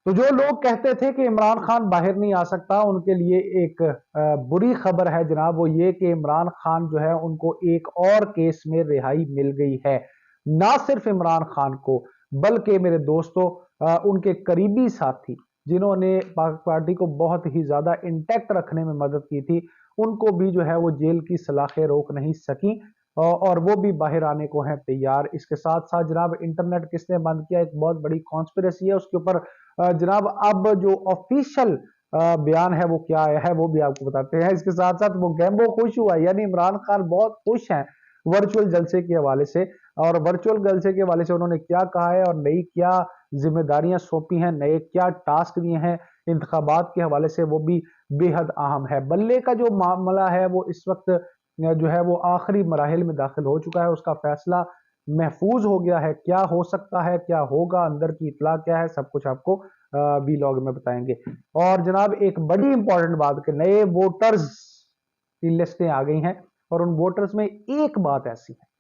تو جو لوگ کہتے تھے کہ عمران خان باہر نہیں آ سکتا، ان کے لیے ایک بری خبر ہے جناب، وہ یہ کہ عمران خان جو ہے ان کو ایک اور کیس میں رہائی مل گئی ہے۔ نہ صرف عمران خان کو بلکہ میرے دوستوں ان کے قریبی ساتھی جنہوں نے پارٹی کو بہت ہی زیادہ انٹیکٹ رکھنے میں مدد کی تھی، ان کو بھی جو ہے وہ جیل کی سلاخیں روک نہیں سکی اور وہ بھی باہر آنے کو ہیں تیار۔ اس کے ساتھ ساتھ جناب انٹرنیٹ کس نے بند کیا، ایک بہت بڑی کانسپریسی ہے، اس کے اوپر جناب اب جو آفیشل بیان ہے وہ کیا آیا ہے وہ بھی آپ کو بتاتے ہیں۔ اس کے ساتھ ساتھ وہ گیمبو خوش ہوا، یعنی عمران خان بہت خوش ہیں ورچوئل جلسے کے حوالے سے، اور ورچوئل جلسے کے حوالے سے انہوں نے کیا کہا ہے اور نئی کیا ذمہ داریاں سونپی ہیں، نئے کیا ٹاسک دیے ہیں انتخابات کے حوالے سے، وہ بھی بے حد اہم ہے۔ بلے کا جو معاملہ ہے وہ اس وقت جو ہے وہ آخری مراحل میں داخل ہو چکا ہے، اس کا فیصلہ محفوظ ہو گیا ہے۔ کیا ہو سکتا ہے، کیا ہوگا، اندر کی اطلاع کیا ہے، سب کچھ آپ کو ویلاگ میں بتائیں گے۔ اور جناب ایک بڑی امپورٹنٹ بات کہ نئے ووٹرز کی لسٹیں آ گئی ہیں، اور ان ووٹرز میں ایک بات ایسی ہے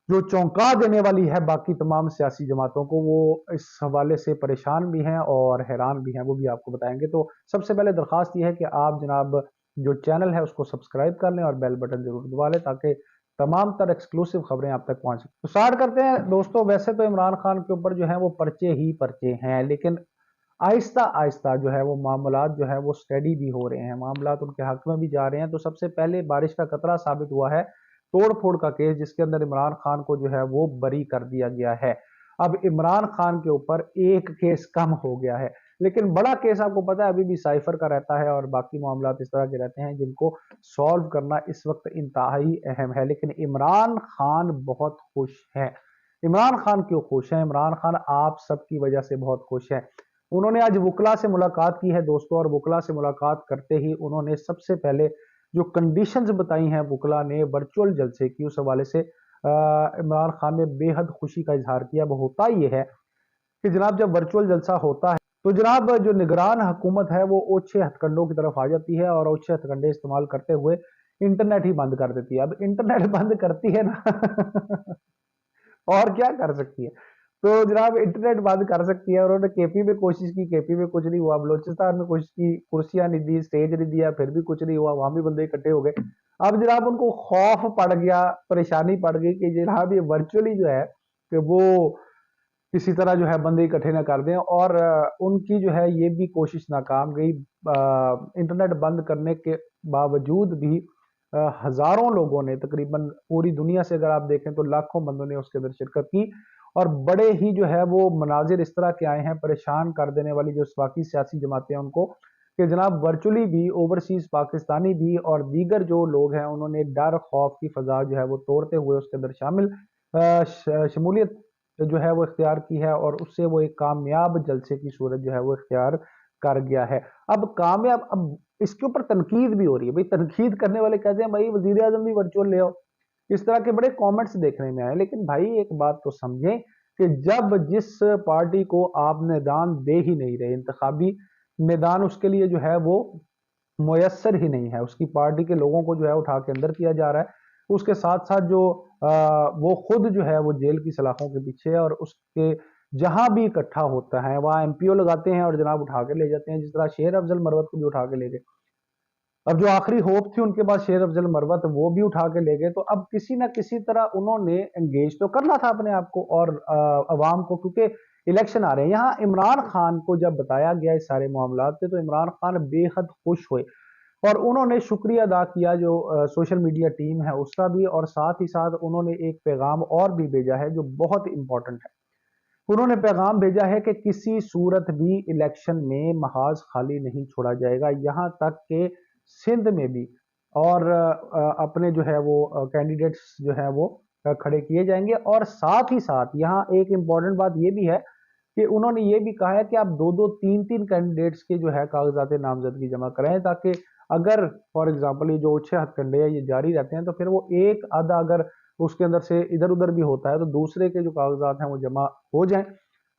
جو چونکا دینے والی ہے باقی تمام سیاسی جماعتوں کو، وہ اس حوالے سے پریشان بھی ہیں اور حیران بھی ہیں، وہ بھی آپ کو بتائیں گے۔ تو سب سے پہلے درخواست یہ ہے کہ آپ جناب جو چینل ہے اس کو سبسکرائب کر لیں اور بیل بٹن ضرور دبا لیں تاکہ تمام تر ایکسکلوسیو خبریں آپ تک پہنچ سکیں۔ تو سٹارٹ کرتے ہیں دوستوں۔ ویسے تو عمران خان کے اوپر جو ہے وہ پرچے ہی پرچے ہیں، لیکن آہستہ آہستہ جو ہے وہ معاملات جو ہے وہ سٹیڈی بھی ہو رہے ہیں، معاملات ان کے حق میں بھی جا رہے ہیں۔ تو سب سے پہلے بارش کا قطرہ ثابت ہوا ہے توڑ پھوڑ کا کیس، جس کے اندر عمران خان کو جو ہے وہ بری کر دیا گیا ہے۔ اب عمران خان کے اوپر ایک کیس کم ہو گیا ہے، لیکن بڑا کیس آپ کو پتا ہے ابھی بھی سائفر کا رہتا ہے، اور باقی معاملات اس طرح کے رہتے ہیں جن کو سالو کرنا اس وقت انتہائی اہم ہے۔ لیکن عمران خان بہت خوش ہے۔ عمران خان کیوں خوش ہیں؟ عمران خان آپ سب کی وجہ سے بہت خوش ہے۔ انہوں نے آج وکلا سے ملاقات کی ہے دوستوں، اور وکلا سے ملاقات کرتے ہی انہوں نے سب سے پہلے جو کنڈیشنز بتائی ہیں وکلا نے ورچوئل جلسے کی، اس حوالے سے عمران خان نے بے حد خوشی کا اظہار کیا۔ وہ ہوتا یہ ہے کہ جناب جب ورچوئل جلسہ ہوتا ہے تو جناب جو نگران حکومت ہے وہ اوچھے ہتھ کنڈوں کی طرف آ جاتی ہے اور اوچھے ہتھ کنڈے استعمال کرتے ہوئے انٹرنیٹ ہی بند کر دیتی ہے۔ اب انٹرنیٹ بند کرتی ہے نا اور کیا کر سکتی ہے؟ تو جناب انٹرنیٹ بند کر سکتی ہے، اور انہوں نے کے پی میں کوشش کی، کے پی میں کچھ نہیں ہوا، بلوچستان میں کوشش کی، کرسیاں نہیں دی، اسٹیج نہیں دیا، پھر بھی کچھ نہیں ہوا، وہاں بھی بندے اکٹھے ہو گئے۔ اب جناب ان کو خوف پڑ گیا، پریشانی پڑ گئی کہ جناب یہ ورچولی جو ہے کہ وہ کسی طرح جو ہے بندے اکٹھے نہ کر دیں، اور ان کی جو ہے یہ بھی کوشش ناکام گئی۔ انٹرنیٹ بند کرنے کے باوجود بھی ہزاروں لوگوں نے، تقریباً پوری دنیا سے اگر آپ دیکھیں تو لاکھوں بندوں نے اس کے اندر شرکت کی، اور بڑے ہی جو ہے وہ مناظر اس طرح کے آئے ہیں پریشان کر دینے والی جو باقی سیاسی جماعتیں ہیں ان کو، کہ جناب ورچولی بھی اوورسیز پاکستانی بھی اور دیگر جو لوگ ہیں انہوں نے ڈر خوف کی فضا جو ہے وہ توڑتے ہوئے اس کے اندر شمولیت جو ہے وہ اختیار کی ہے، اور اس سے وہ ایک کامیاب جلسے کی صورت جو ہے وہ اختیار کر گیا ہے۔ اب کامیاب، اب اس کے اوپر تنقید بھی ہو رہی ہے، بھائی تنقید کرنے والے کہتے ہیں بھائی وزیر اعظم بھی ورچوئل لے آؤ، اس طرح کے بڑے کامنٹس دیکھنے میں آئے۔ لیکن بھائی ایک بات تو سمجھیں کہ جب جس پارٹی کو آپ میدان دے ہی نہیں رہے، انتخابی میدان اس کے لیے جو ہے وہ میسر ہی نہیں ہے، اس کی پارٹی کے لوگوں کو جو ہے اٹھا کے اندر کیا جا رہا ہے، اس کے ساتھ ساتھ جو وہ خود جو ہے وہ جیل کی سلاخوں کے پیچھے، اور اس کے جہاں بھی اکٹھا ہوتا ہے وہاں ایم پی او لگاتے ہیں اور جناب اٹھا کے لے جاتے ہیں، جس طرح شیر افضل مروت کو بھی اٹھا کے لے گئے۔ اب جو آخری ہوپ تھی ان کے بعد شیر افضل مروت، وہ بھی اٹھا کے لے گئے۔ تو اب کسی نہ کسی طرح انہوں نے انگیج تو کرنا تھا اپنے آپ کو اور عوام کو، کیونکہ الیکشن آ رہے ہیں۔ یہاں عمران خان کو جب بتایا گیا اس سارے معاملات پہ تو عمران خان بے حد خوش ہوئے، اور انہوں نے شکریہ ادا کیا جو سوشل میڈیا ٹیم ہے اس کا بھی، اور ساتھ ہی ساتھ انہوں نے ایک پیغام اور بھی بھیجا ہے جو بہت امپورٹنٹ ہے۔ انہوں نے پیغام بھیجا ہے کہ کسی صورت بھی الیکشن میں محاذ خالی نہیں چھوڑا جائے گا، یہاں تک کہ سندھ میں بھی اور اپنے جو ہے وہ کینڈیڈیٹس جو ہے وہ کھڑے کیے جائیں گے۔ اور ساتھ ہی ساتھ یہاں ایک امپورٹنٹ بات یہ بھی ہے کہ انہوں نے یہ بھی کہا ہے کہ آپ دو دو تین تین کینڈیڈیٹس کے جو ہے کاغذات نامزدگی جمع کریں، تاکہ اگر فار ایگزامپل یہ جو اچھے ہتھ کنڈے ہیں یہ جاری رہتے ہیں تو پھر وہ ایک آدھا اگر اس کے اندر سے ادھر ادھر بھی ہوتا ہے تو دوسرے کے جو کاغذات ہیں وہ جمع ہو جائیں،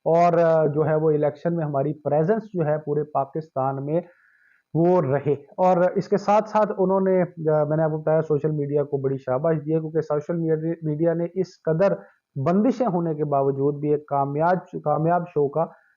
اور جو ہے وہ الیکشن میں ہماری پریزنس جو ہے پورے پاکستان میں وہ رہے۔ اور اس کے ساتھ ساتھ انہوں نے میں نے آپ کو بتایا سوشل میڈیا کو بڑی شاباش دی ہے، کیونکہ سوشل میڈیا نے اس قدر بندشیں ہونے کے باوجود بھی ایک کامیاب شو کا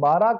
12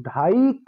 2.5